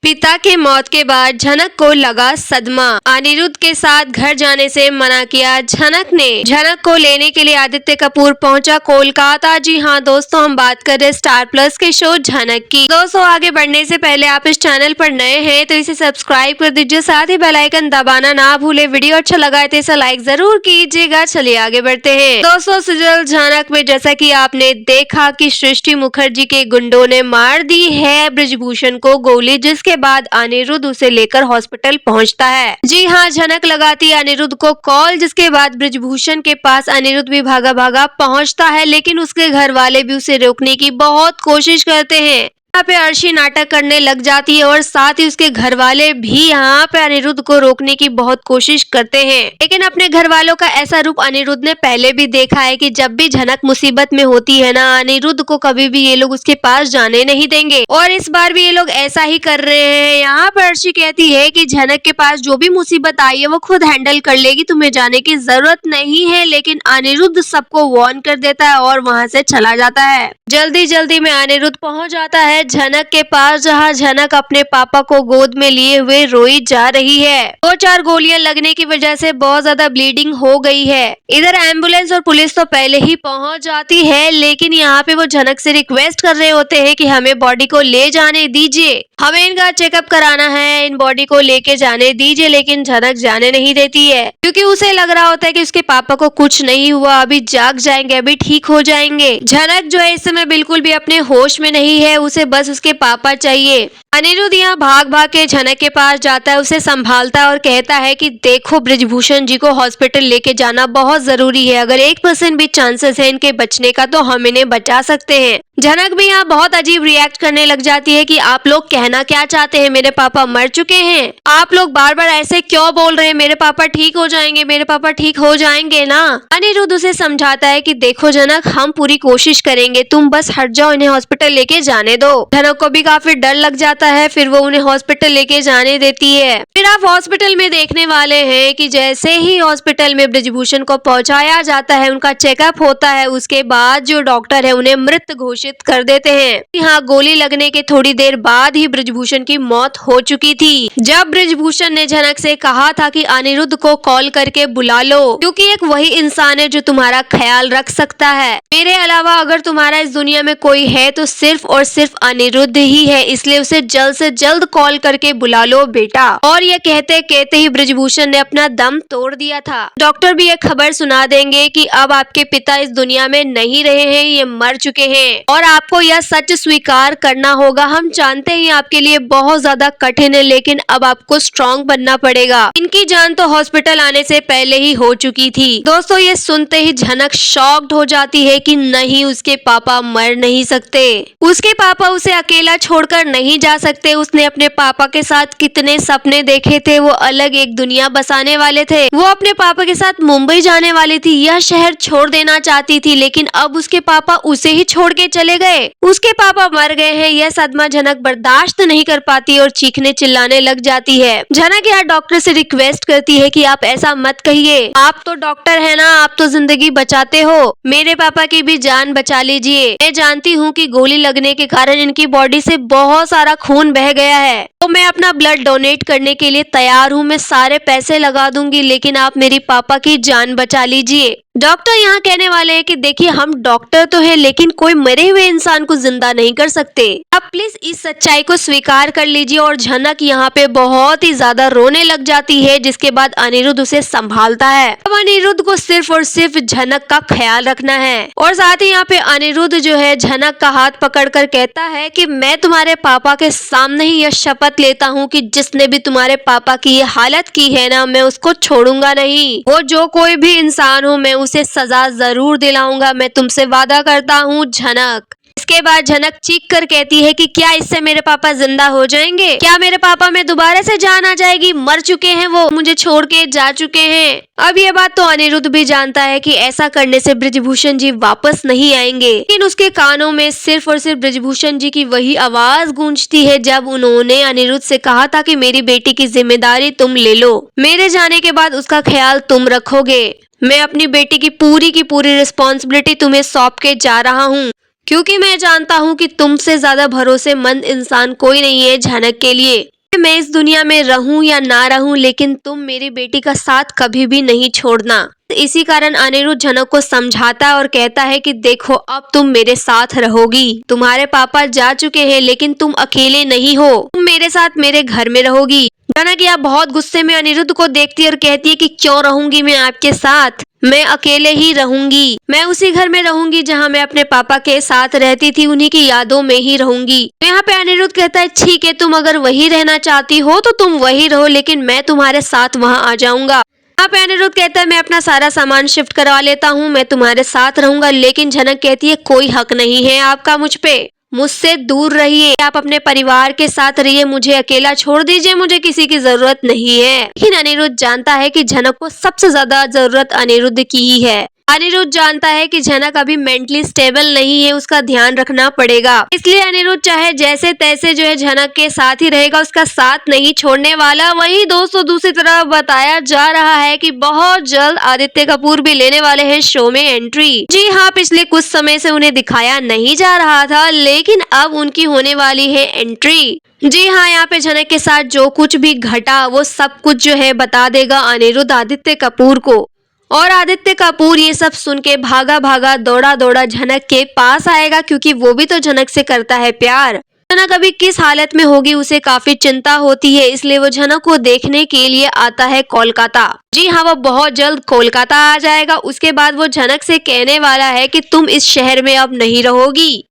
पिता के मौत के बाद झनक को लगा सदमा। अनिरुद्ध के साथ घर जाने से मना किया झनक ने। झनक को लेने के लिए आदित्य कपूर पहुंचा कोलकाता। जी हाँ दोस्तों, हम बात कर रहे हैं स्टार प्लस के शो झनक की। दोस्तों, आगे बढ़ने से पहले आप इस चैनल पर नए हैं तो इसे सब्सक्राइब कर दीजिए, साथ ही बेल आइकन दबाना ना भूले। वीडियो अच्छा लगा है तो इसे लाइक जरूर कीजिएगा। चलिए आगे बढ़ते हैं। दोस्तों, सीरियल झनक में जैसा कि आपने देखा कि सृष्टि मुखर्जी के गुंडों ने मार दी है ब्रिजभूषण को गोली, जिसके बाद अनिरुद्ध उसे लेकर हॉस्पिटल पहुंचता है। जी हाँ, झनक लगाती है अनिरुद्ध को कॉल, जिसके बाद ब्रिजभूषण के पास अनिरुद्ध भी भागा भागा पहुंचता है, लेकिन उसके घर वाले भी उसे रोकने की बहुत कोशिश करते हैं। यहाँ पे अर्शी नाटक करने लग जाती है और साथ ही उसके घर वाले भी यहाँ पे अनिरुद्ध को रोकने की बहुत कोशिश करते हैं, लेकिन अपने घर वालों का ऐसा रूप अनिरुद्ध ने पहले भी देखा है कि जब भी झनक मुसीबत में होती है ना, अनिरुद्ध को कभी भी ये लोग उसके पास जाने नहीं देंगे, और इस बार भी ये लोग ऐसा ही कर रहे हैं। यहाँ पर अर्शी कहती है कि झनक के पास जो भी मुसीबत आई है वो खुद हैंडल कर लेगी, तुम्हें जाने की जरूरत नहीं है, लेकिन अनिरुद्ध सबको वार्न कर देता है और वहाँ से चला जाता है। जल्दी जल्दी में अनिरुद्ध पहुँच जाता है झनक के पास, जहाँ झनक अपने पापा को गोद में लिए हुए रोई जा रही है। 2-4 गोलियां लगने की वजह से बहुत ज्यादा ब्लीडिंग हो गई है। इधर एम्बुलेंस और पुलिस तो पहले ही पहुंच जाती है, लेकिन यहाँ पे वो झनक से रिक्वेस्ट कर रहे होते हैं कि हमें बॉडी को ले जाने दीजिए, हमें इनका चेकअप कराना है, इन बॉडी को लेके जाने दीजिए। लेकिन झनक जाने नहीं देती है, क्योंकि उसे लग रहा होता है कि उसके पापा को कुछ नहीं हुआ, अभी जाग जाएंगे, अभी ठीक हो जाएंगे। झनक जो है इस समय बिल्कुल भी अपने होश में नहीं है, उसे बस उसके पापा चाहिए। अनिरुद्ध यहाँ भाग भाग के झनक के पास जाता है, उसे संभालता है और कहता है कि देखो, ब्रिजभूषण जी को हॉस्पिटल लेके जाना बहुत जरूरी है, अगर 1% भी चांसेस है इनके बचने का तो हम इन्हें बचा सकते हैं। झनक भी यहाँ बहुत अजीब रिएक्ट करने लग जाती है कि आप लोग कहना क्या चाहते हैं, मेरे पापा मर चुके हैं, आप लोग बार बार ऐसे क्यों बोल रहे हैं, मेरे पापा ठीक हो जाएंगे, मेरे पापा ठीक हो जाएंगे ना। अनिरुद्ध उसे समझाता है कि देखो झनक, हम पूरी कोशिश करेंगे, तुम बस हट जाओ, इन्हें हॉस्पिटल लेके जाने दो। झनक को भी काफी डर लग जाता है, फिर वो उन्हें हॉस्पिटल लेके जाने देती है। फिर आप हॉस्पिटल में देखने वाले हैं कि जैसे ही हॉस्पिटल में ब्रिजभूषण को पहुंचाया जाता है, उनका चेकअप होता है, उसके बाद जो डॉक्टर है उन्हें मृत घोषित कर देते हैं। यहाँ गोली लगने के थोड़ी देर बाद ही ब्रिजभूषण की मौत हो चुकी थी। जब ब्रिजभूषण ने झनक से कहा था कि अनिरुद्ध को कॉल करके बुला लो, क्योंकि एक वही इंसान है जो तुम्हारा ख्याल रख सकता है, मेरे अलावा अगर तुम्हारा इस दुनिया में कोई है तो सिर्फ और सिर्फ अनिरुद्ध ही है, इसलिए उसे जल्द से जल्द कॉल करके बुला लो बेटा। और ये कहते कहते ही ब्रिजभूषण ने अपना दम तोड़ दिया था। डॉक्टर भी ये खबर सुना देंगे कि अब आपके पिता इस दुनिया में नहीं रहे हैं, ये मर चुके हैं और आपको यह सच स्वीकार करना होगा। हम जानते हैं आपके लिए बहुत ज्यादा कठिन है, लेकिन अब आपको स्ट्रॉन्ग बनना पड़ेगा। इनकी जान तो हॉस्पिटल आने से पहले ही हो चुकी थी। दोस्तों, ये सुनते ही झनक शॉक्ड हो जाती है कि नहीं, उसके पापा मर नहीं सकते, उसके पापा उसे अकेला छोड़कर नहीं जा सकते। उसने अपने पापा के साथ कितने सपने देखे थे, वो अलग एक दुनिया बसाने वाले थे, वो अपने पापा के साथ मुंबई जाने वाली थी, यह शहर छोड़ देना चाहती थी, लेकिन अब उसके पापा उसे ही छोड़ के चले गए, उसके पापा मर गए हैं। यह सदमा झनक बर्दाश्त नहीं कर पाती और चीखने चिल्लाने लग जाती है। झनक यार डॉक्टर से रिक्वेस्ट करती है कि आप ऐसा मत कहिए, आप तो डॉक्टर है ना, आप तो जिंदगी बचाते हो, मेरे पापा की भी जान बचा लीजिए। मैं जानती हूँ कि गोली लगने के कारण इनकी बॉडी से बहुत सारा खून बह गया है, तो मैं अपना ब्लड डोनेट करने के लिए तैयार हूँ, मैं सारे पैसे लगा दूंगी, लेकिन आप मेरी पापा की जान बचा लीजिए। डॉक्टर यहाँ कहने वाले हैं कि देखिए, हम डॉक्टर तो है, लेकिन कोई मरे हुए इंसान को जिंदा नहीं कर सकते, आप प्लीज इस सच्चाई को स्वीकार कर लीजिए। और झनक यहाँ पे बहुत ही ज्यादा रोने लग जाती है, जिसके बाद अनिरुद्ध उसे संभालता है। अब अनिरुद्ध को सिर्फ और सिर्फ झनक का ख्याल रखना है, और साथ ही यहाँ पे अनिरुद्ध जो है झनक का हाथ पकड़कर कहता है कि मैं तुम्हारे पापा के सामने ही यह शपथ लेता हूँ कि जिसने भी तुम्हारे पापा की ये हालत की है ना, मैं उसको छोड़ूंगा नहीं, वो जो कोई भी इंसान हो, मैं उसे सजा जरूर दिलाऊंगा, मैं तुमसे वादा करता हूँ झनक। इसके बाद झनक चीख कर कहती है कि क्या इससे मेरे पापा जिंदा हो जाएंगे, क्या मेरे पापा में दोबारा से जान आ जाएगी, मर चुके हैं वो, मुझे छोड़ के जा चुके हैं। अब ये बात तो अनिरुद्ध भी जानता है कि ऐसा करने से ब्रिजभूषण जी वापस नहीं आएंगे, लेकिन उसके कानों में सिर्फ और सिर्फ ब्रिजभूषण जी की वही आवाज गूंजती है जब उन्होंने अनिरुद्ध से कहा था कि मेरी बेटी की जिम्मेदारी तुम ले लो, मेरे जाने के बाद उसका ख्याल तुम रखोगे, मैं अपनी बेटी की पूरी रिस्पॉन्सिबिलिटी तुम्हें सौंप के जा रहा हूँ, क्योंकि मैं जानता हूँ कि तुमसे ज्यादा भरोसेमंद इंसान कोई नहीं है झनक के लिए। मैं इस दुनिया में रहूं या ना रहूं, लेकिन तुम मेरी बेटी का साथ कभी भी नहीं छोड़ना। इसी कारण अनिरुद्ध झनक को समझाता है और कहता है कि देखो अब तुम मेरे साथ रहोगी। तुम्हारे पापा जा चुके हैं लेकिन तुम अकेले नहीं हो, तुम मेरे साथ मेरे घर में रहोगी। झनक यह बहुत गुस्से में अनिरुद्ध को देखती है और कहती है कि क्यों रहूंगी मैं आपके साथ, मैं अकेले ही रहूंगी। मैं उसी घर में रहूंगी जहाँ मैं अपने पापा के साथ रहती थी, उन्हीं की यादों में ही रहूंगी। तो यहाँ पे अनिरुद्ध कहता है ठीक है, तुम अगर वही रहना चाहती हो तो तुम वही रहो, लेकिन मैं तुम्हारे साथ वहाँ आ जाऊंगा। यहाँ पे अनिरुद्ध कहता है मैं अपना सारा सामान शिफ्ट करवा लेता हूँ, मैं तुम्हारे साथ रहूंगा। लेकिन झनक कहती है कोई हक नहीं है आपका मुझ पे, मुझसे दूर रहिए, आप अपने परिवार के साथ रहिए, मुझे अकेला छोड़ दीजिए, मुझे किसी की जरूरत नहीं है। लेकिन अनिरुद्ध जानता है कि झनक को सबसे ज्यादा जरूरत अनिरुद्ध की ही है। अनिरुद्ध जानता है कि झनक अभी मेंटली स्टेबल नहीं है, उसका ध्यान रखना पड़ेगा। इसलिए अनिरुद्ध चाहे जैसे तैसे जो है झनक के साथ ही रहेगा, उसका साथ नहीं छोड़ने वाला। वहीं दोस्तों दूसरी तरफ बताया जा रहा है कि बहुत जल्द आदित्य कपूर भी लेने वाले हैं शो में एंट्री। जी हाँ, पिछले कुछ समय से उन्हें दिखाया नहीं जा रहा था, लेकिन अब उनकी होने वाली है एंट्री। जी हाँ, यहाँ पे झनक के साथ जो कुछ भी घटा वो सब कुछ जो है बता देगा अनिरुद्ध आदित्य कपूर को। और आदित्य कपूर ये सब सुन के भागा भागा दौड़ा दौड़ा झनक के पास आएगा, क्योंकि वो भी तो झनक से करता है प्यार। झनक अभी किस हालत में होगी उसे काफी चिंता होती है, इसलिए वो झनक को देखने के लिए आता है कोलकाता। जी हाँ, वो बहुत जल्द कोलकाता आ जाएगा। उसके बाद वो झनक से कहने वाला है कि तुम इस शहर में अब नहीं रहोगी,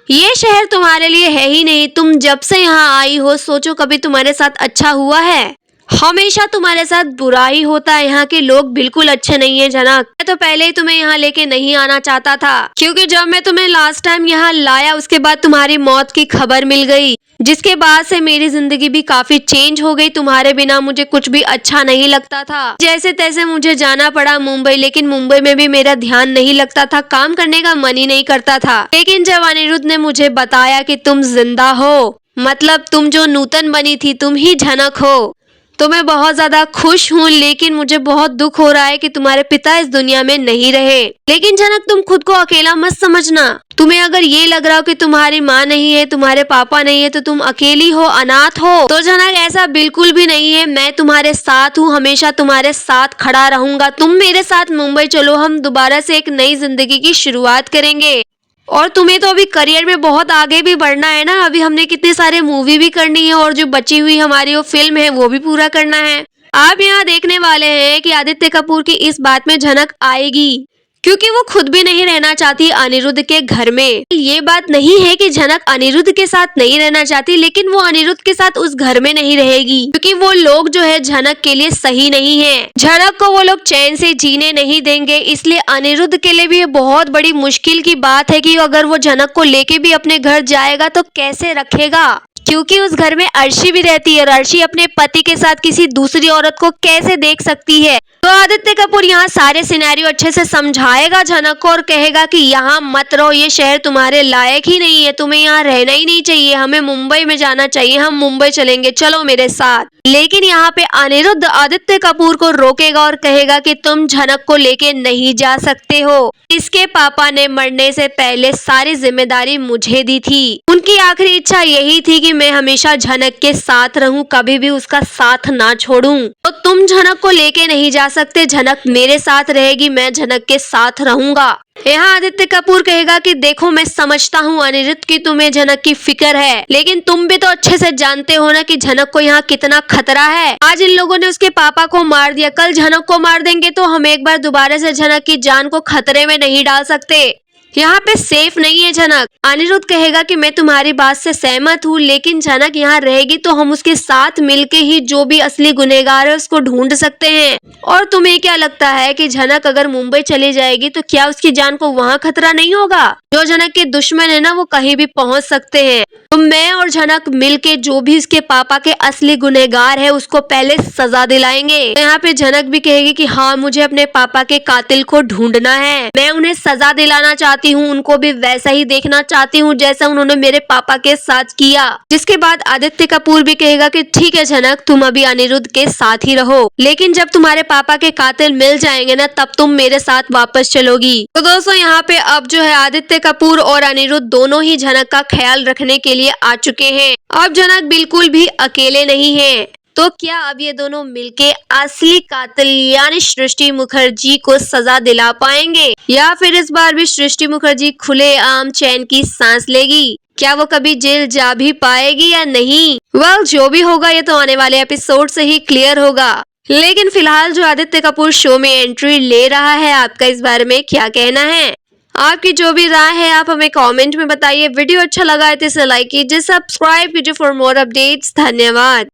ये शहर तुम्हारे लिए है ही नहीं। तुम जब से यहाँ आई हो सोचो कभी तुम्हारे साथ अच्छा हुआ है? हमेशा तुम्हारे साथ बुरा ही होता है। यहाँ के लोग बिल्कुल अच्छे नहीं है झनक। मैं तो पहले ही तुम्हें यहाँ लेके नहीं आना चाहता था, क्योंकि जब मैं तुम्हें लास्ट टाइम यहाँ लाया उसके बाद तुम्हारी मौत की खबर मिल गई, जिसके बाद से मेरी जिंदगी भी काफी चेंज हो गई। तुम्हारे बिना मुझे कुछ भी अच्छा नहीं लगता था। जैसे तैसे मुझे जाना पड़ा मुंबई, लेकिन मुंबई में भी मेरा ध्यान नहीं लगता था, काम करने का मन ही नहीं करता था। लेकिन जब अनिरुद्ध ने मुझे बताया कि तुम जिंदा हो, मतलब तुम जो नूतन बनी थी तुम ही झनक हो, तो मैं बहुत ज्यादा खुश हूँ। लेकिन मुझे बहुत दुख हो रहा है कि तुम्हारे पिता इस दुनिया में नहीं रहे। लेकिन झनक तुम खुद को अकेला मत समझना। तुम्हें अगर ये लग रहा हो कि तुम्हारी माँ नहीं है, तुम्हारे पापा नहीं है, तो तुम अकेली हो, अनाथ हो, तो झनक ऐसा बिल्कुल भी नहीं है। मैं तुम्हारे साथ हूँ, हमेशा तुम्हारे साथ खड़ा रहूंगा। तुम मेरे साथ मुंबई चलो, हम दोबारा से एक नई जिंदगी की शुरुआत करेंगे। और तुम्हें तो अभी करियर में बहुत आगे भी बढ़ना है ना, अभी हमने कितने सारे मूवी भी करनी है और जो बची हुई हमारी वो फिल्म है वो भी पूरा करना है। आप यहाँ देखने वाले हैं कि आदित्य कपूर की इस बात में झनक आएगी, क्योंकि वो खुद भी नहीं रहना चाहती अनिरुद्ध के घर में। ये बात नहीं है कि झनक अनिरुद्ध के साथ नहीं रहना चाहती, लेकिन वो अनिरुद्ध के साथ उस घर में नहीं रहेगी, क्योंकि वो लोग जो है झनक के लिए सही नहीं है। झनक को वो लोग चैन से जीने नहीं देंगे। इसलिए अनिरुद्ध के लिए भी ये बहुत बड़ी मुश्किल की बात है कि अगर वो झनक को लेके भी अपने घर जाएगा तो कैसे रखेगा, क्योंकि उस घर में अर्शी भी रहती है और अर्शी अपने पति के साथ किसी दूसरी औरत को कैसे देख सकती है। तो आदित्य कपूर यहाँ सारे सिनेरियो अच्छे से समझाएगा झनक को और कहेगा कि यहाँ मत रहो, ये शहर तुम्हारे लायक ही नहीं है, तुम्हें यहाँ रहना ही नहीं चाहिए, हमें मुंबई में जाना चाहिए, हम मुंबई चलेंगे, चलो मेरे साथ। लेकिन यहाँ पे अनिरुद्ध आदित्य कपूर को रोकेगा और कहेगा कि तुम झनक को लेके नहीं जा सकते हो, इसके पापा ने मरने से पहले सारी जिम्मेदारी मुझे दी थी। उनकी आखिरी इच्छा यही थी कि मैं हमेशा झनक के साथ रहूं, कभी भी उसका साथ ना छोड़ूं। तो तुम झनक को लेके नहीं जा सकते, झनक मेरे साथ रहेगी, मैं झनक के साथ रहूंगा। यहाँ आदित्य कपूर कहेगा कि देखो मैं समझता हूँ अनिरुद्ध की तुम्हें झनक की फिक्र है, लेकिन तुम भी तो अच्छे से जानते हो ना कि झनक को यहाँ कितना खतरा है। आज इन लोगों ने उसके पापा को मार दिया, कल झनक को मार देंगे तो हम एक बार दोबारा से झनक की जान को खतरे में नहीं डाल सकते। यहाँ पे सेफ नहीं है झनक। अनिरुद्ध कहेगा कि मैं तुम्हारी बात से सहमत हूँ, लेकिन झनक यहाँ रहेगी तो हम उसके साथ मिलके ही जो भी असली गुनहगार है उसको ढूंढ सकते हैं। और तुम्हें क्या लगता है कि झनक अगर मुंबई चली जाएगी तो क्या उसकी जान को वहाँ खतरा नहीं होगा? जो झनक के दुश्मन है ना वो कहीं भी पहुँच सकते हैं। तो मैं और झनक मिलके जो भी उसके पापा के असली गुनहगार है उसको पहले सजा दिलाएंगे। यहाँ पे झनक भी कहेगी कि हाँ मुझे अपने पापा के कातिल को ढूंढना है, मैं उन्हें सजा दिलाना चाहती चाहती हूँ उनको भी वैसा ही देखना चाहती हूँ जैसा उन्होंने मेरे पापा के साथ किया। जिसके बाद आदित्य कपूर भी कहेगा कि ठीक है जनक, तुम अभी अनिरुद्ध के साथ ही रहो, लेकिन जब तुम्हारे पापा के कातिल मिल जाएंगे ना तब तुम मेरे साथ वापस चलोगी। तो दोस्तों यहाँ पे अब जो है आदित्य कपूर और अनिरुद्ध दोनों ही जनक का ख्याल रखने के लिए आ चुके हैं। अब जनक बिल्कुल भी अकेले नहीं है। तो क्या अब ये दोनों मिलके असली कातिल यानी सृष्टि मुखर्जी को सजा दिला पाएंगे, या फिर इस बार भी सृष्टि मुखर्जी खुलेआम चैन की सांस लेगी? क्या वो कभी जेल जा भी पाएगी या नहीं? वेल, जो भी होगा ये तो आने वाले एपिसोड से ही क्लियर होगा। लेकिन फिलहाल जो आदित्य कपूर शो में एंट्री ले रहा है, आपका इस बारे में क्या कहना है? आपकी जो भी राय है आप हमें कमेंट में बताइए। वीडियो अच्छा लगा है तो इसे लाइक कीजिए, सब्सक्राइब कीजिए फॉर मोर अपडेट्स। धन्यवाद।